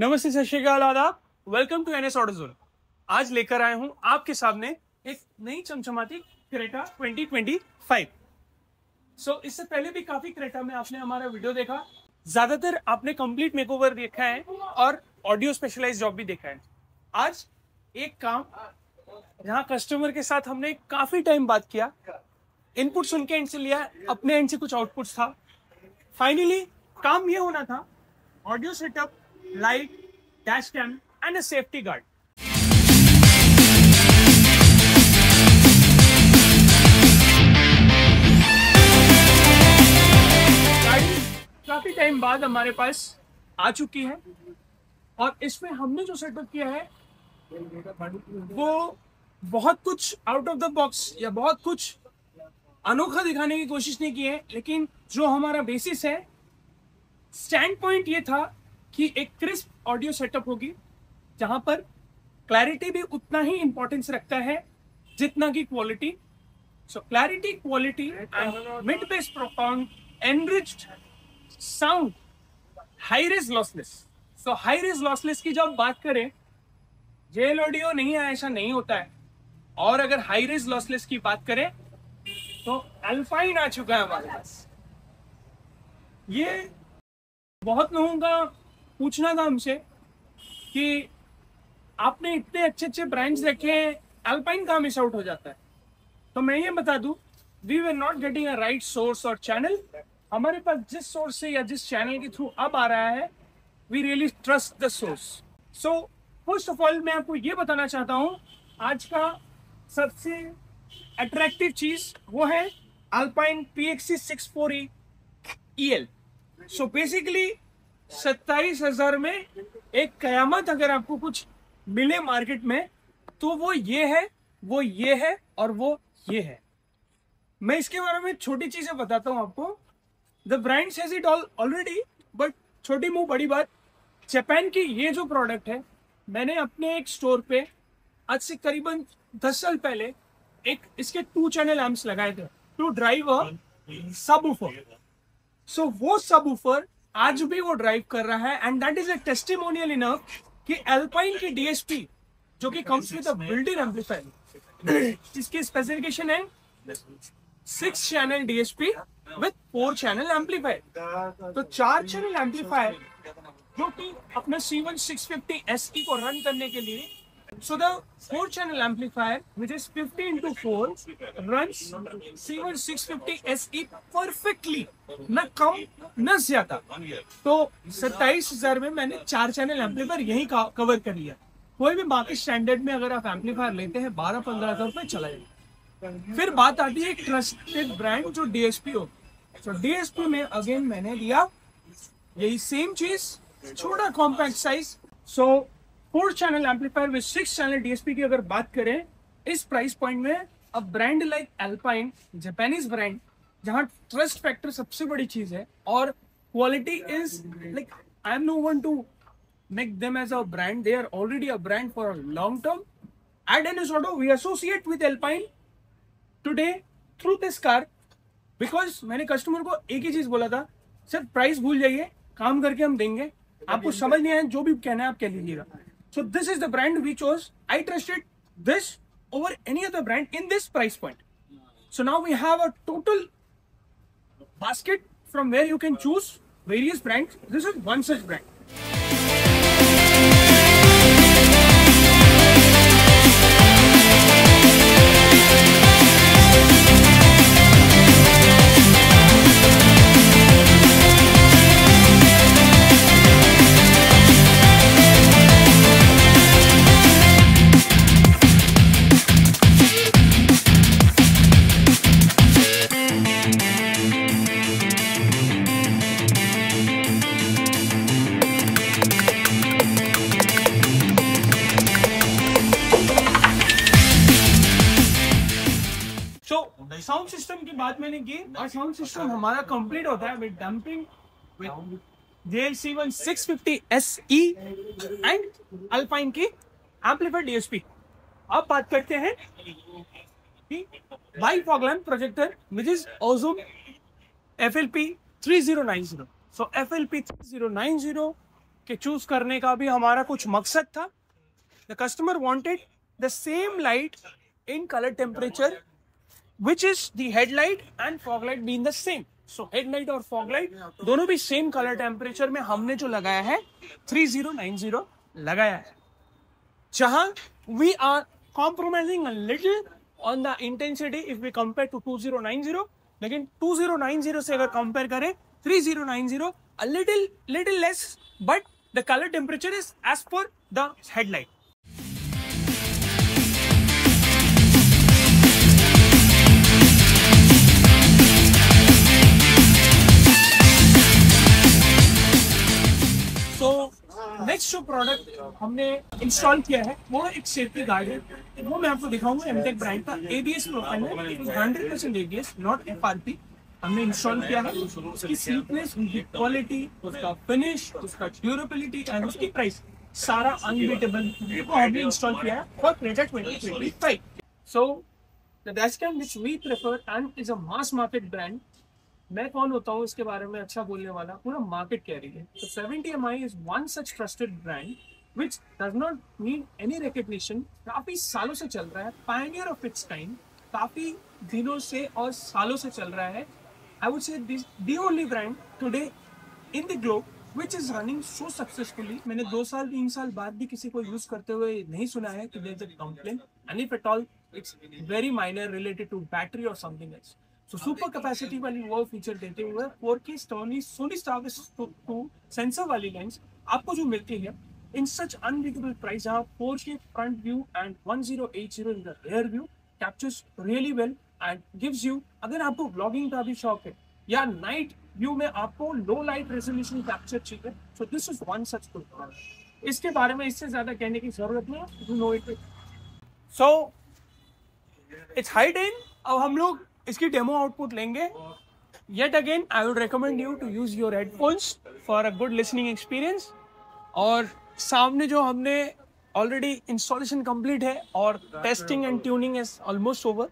नमस्ते, सत श्री अकाल, आदाब। Welcome to NS Autozone. आज लेकर आए हूं आपके सामने एक नई चमचमाती क्रेटा 2025। इससे पहले भी काफी क्रेटा में आपने हमारा वीडियो देखा। ज्यादातर आपने कंप्लीट मेकओवर देखा है और ऑडियो स्पेशलाइज्ड जॉब भी देखा है। आज एक काम यहाँ कस्टमर के साथ हमने काफी टाइम बात किया, इनपुट सुन के एंड से लिया, अपने एंड से कुछ आउटपुट्स था। फाइनली काम ये होना था, audio setup, light, dash cam and a safety guard. गाड़ी काफी टाइम बाद हमारे पास आ चुकी है और इसमें हमने जो सेटअप किया है वो बहुत कुछ आउट ऑफ द बॉक्स या बहुत कुछ अनोखा दिखाने की कोशिश नहीं की है, लेकिन जो हमारा बेसिस है, स्टैंड पॉइंट ये था कि एक क्रिस्प ऑडियो सेटअप होगी जहां पर क्लैरिटी भी उतना ही इंपॉर्टेंस रखता है जितना की quality. So clarity, quality and mid bass profound enriched sound, high res lossless. So high res lossless की जब बात करें, जेल ऑडियो नहीं है ऐसा नहीं होता है। और अगर हाई रेज लॉसलेस की बात करें तो अल्पाइन आ चुका है हमारे पास। ये बहुत लोगों का पूछना था हमसे कि आपने इतने अच्छे अच्छे ब्रांड्स रखे हैं, अल्पाइन कहाँ मिस आउट हो जाता है। तो मैं ये बता दूं, we were not getting a right source और चैनल। हमारे पास जिस सोर्स से या जिस चैनल के थ्रू अब आ रहा है, we really trust the source. So first of all मैं आपको ये बताना चाहता हूँ, आज का सबसे अट्रैक्टिव चीज वो है alpine PXC 640 EL। So basically 27,000 में एक कयामत अगर आपको कुछ मिले मार्केट में तो वो ये है, वो ये है और वो ये है। मैं इसके बारे में छोटी चीजें बताता हूँ आपको। The brand says it all already, but छोटी मुंह बड़ी बात। जापान की ये जो प्रोडक्ट है, मैंने अपने एक स्टोर पे आज से करीबन 10 साल पहले एक इसके 2 चैनल एम्प्स लगाए थे टू ड्राइव अ सबवूफर। सो वो सबवूफर आज भी वो ड्राइव कर रहा है and that is a testimonial enough कि अल्पाइन की DSP जो कि comes with a built-in amplifier, जिसकी स्पेसिफिकेशन है 6 channel DSP with 4 channel amplifier. तो 4 चैनल एम्पलीफायर जो कि अपने C1 650 SE को रन करने के लिए, so the 4 channel amplifier which is 50 into 4 runs C1 650 SE perfectly, न कम न ज्यादा। तो 27,000 में मैंने 4 चैनल एम्पलीफायर यही कवर कर लिया। कोई भी बाकी स्टैंडर्ड में अगर आप एम्पलीफायर लेते हैं 12-15,000 रुपए चला जाएगा। फिर बात आती है एक ट्रस्टेड ब्रांड जो DSP हो। तो DSP में अगेन मैंने दिया यही सेम चीज, छोटा compact size. So 4 channel amplifier with 6 channel DSP की अगर बात करें इस प्राइस पॉइंट में, a brand like Alpine, Japanese brand, जहां ट्रस्ट फैक्टर सबसे बड़ी चीज है और quality is like, I am no one to make them as a brand, they are already a brand for a long term. At NS auto we associate with Alpine today through this car, because मैंने customer को एक ही चीज बोला था, sir price भूल जाइए, काम करके हम देंगे, आपको समझ नहीं आया जो भी कहना है आप कह लीजिएगा। So this is the brand we chose. I trusted this over any other brand in this price point. So now we have a total basket from where you can choose various brands. This is one such brand. Sound system की बात मैंने की और sound system हमारा complete होता है with dumping, with JL-C1 650 SE and alpine की amplifier DSP। अब बात करते हैं कि by fog lamp projector which is OZOOM FLP 3090। So FLP 3090 के चूज करने का भी हमारा कुछ मकसद था. The customer wanted the same light in colour temperature which is the headlight and fog light being the same. So headlight और fog light दोनों भी same color temperature में हमने जो लगाया है 3090 लगाया है. जहां we are compromising a little on the intensity if we compare to 2090, लेकिन 2090 से अगर compare करें 3090 a little less, but the color temperature is as per the headlight. Next जो प्रोडक्ट हमने इंस्टॉल किया है वो एक सेफ्टी गार्ड है. वो मैं आपको दिखाऊंगा. एमटेक ब्रांड का ABS प्रोफाइल है. 100% ABS, नॉट FRP. हमने इंस्टॉल किया है. उसकी स्लीकनेस, उसकी क्वालिटी, उसका फिनिश, उसका ड्यूरेबिलिटी एंड उसकी प्राइस सारा अनबीटेबल वो हमने इंस्टॉल किया है for Creta 2025. So the dashcam which we prefer and is a mass market brand. मैं कौन होता हूँ इसके बारे में अच्छा बोलने वाला, पूरा मार्केट कह रही है. तो 70mi is one such trusted brand which does not need any recognition. काफी सालों से चल रहा है, पायनियर ऑफ इट्स काइंड. काफी दिनों से और सालों से चल रहा है. I would say this the only brand today in the globe which is running so successfully. मैंने 2 साल 3 साल बाद भी किसी को यूज करते हुए नहीं सुना है कि there is a complaint, and if at all it's very minor related to battery और समथिंग एल्स. तो सुपर कैपेसिटी वाली वो फीचर देते हुए 4K सोनी स्टारविस 2 सेंसर वाली लेंस आपको जो मिलती है इन सच अनबीटेबल प्राइस, जहाँ 4K front view and 1080 in the rear view captures really well and gives you. अगर आपको व्लॉगिंग का भी शौक है या नाइट व्यू में आपको लो लाइट रेजोल्यूशन कैप्चर चाहिए, so this is one such good product. इसके बारे में इससे ज्यादा कहने की जरूरत नहीं है. You know it. So it's high time अब हम लोग इसकी डेमो आउटपुट लेंगे. Yet again I would recommend you to use your headphones for a good listening experience. और सामने जो हमने ऑलरेडी इंस्टॉलेशन कंप्लीट है और testing and tuning is almost over.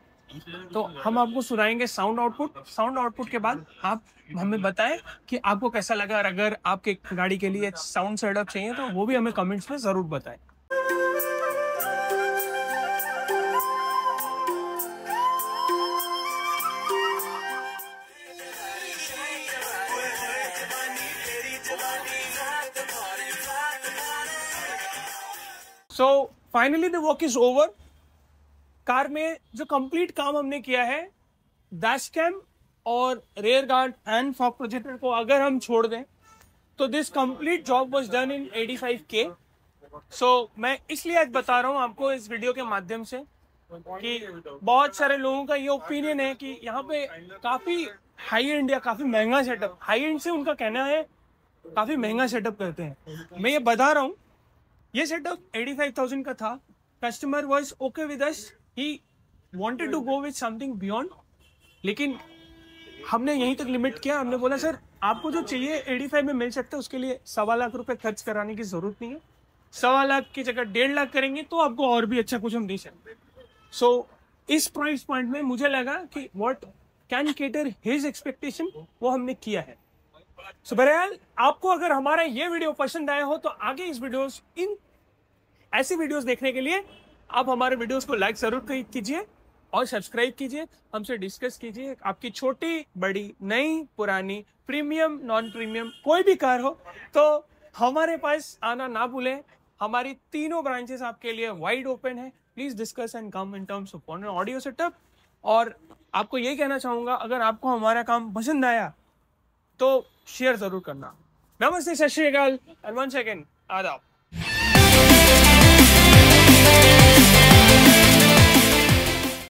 तो हम आपको सुनाएंगे साउंड आउटपुट. साउंड आउटपुट के बाद आप हमें बताएं कि आपको कैसा लगा. और अगर आपके गाड़ी के लिए साउंड सेटअप चाहिए तो वो भी हमें कमेंट्स में जरूर बताएं. So finally the work is over. Car में जो कंप्लीट काम हमने किया है, डैश कैम और rare guard and fog projector को अगर हम छोड़ दें तो this complete job was done in 85K. सो मैं इसलिए आज बता रहा हूँ आपको इस वीडियो के माध्यम से कि बहुत सारे लोगों का ये ओपिनियन है कि यहाँ पे काफी हाई एंड या काफी महंगा सेटअप, हाई एंड से उनका कहना है काफी महंगा सेटअप करते हैं. मैं ये बता रहा हूँ ये सेटअप 85,000 का था. Customer was okay with us, he wanted to go with something beyond, लेकिन हमने यहीं तक लिमिट किया. हमने बोला सर आपको जो चाहिए 85 में मिल सकता है, उसके लिए 1.25 लाख रुपए खर्च कराने की जरूरत नहीं है. 1.25 लाख की जगह 1.5 लाख करेंगे तो आपको और भी अच्छा कुछ हम दे सकते. सो इस प्राइस पॉइंट में मुझे लगा कि what can cater his expectation वो हमने किया है. सो बहरहाल आपको अगर हमारा ये वीडियो पसंद आया हो तो आगे इस वीडियोस इन ऐसी वीडियोस देखने के लिए आप हमारे वीडियोस को लाइक जरूर कीजिए और सब्सक्राइब कीजिए. हमसे डिस्कस कीजिए. आपकी छोटी बड़ी नई पुरानी प्रीमियम नॉन प्रीमियम कोई भी कार हो तो हमारे पास आना ना भूलें. हमारी तीनों ब्रांचेस आपके लिए वाइड ओपन है. Please discuss and come in terms of audio setup. और आपको यही कहना चाहूंगा अगर आपको हमारा काम पसंद आया तो शेयर जरूर करना. नमस्ते, सत श्री अकाल एंड वन सेकेंड आदाब.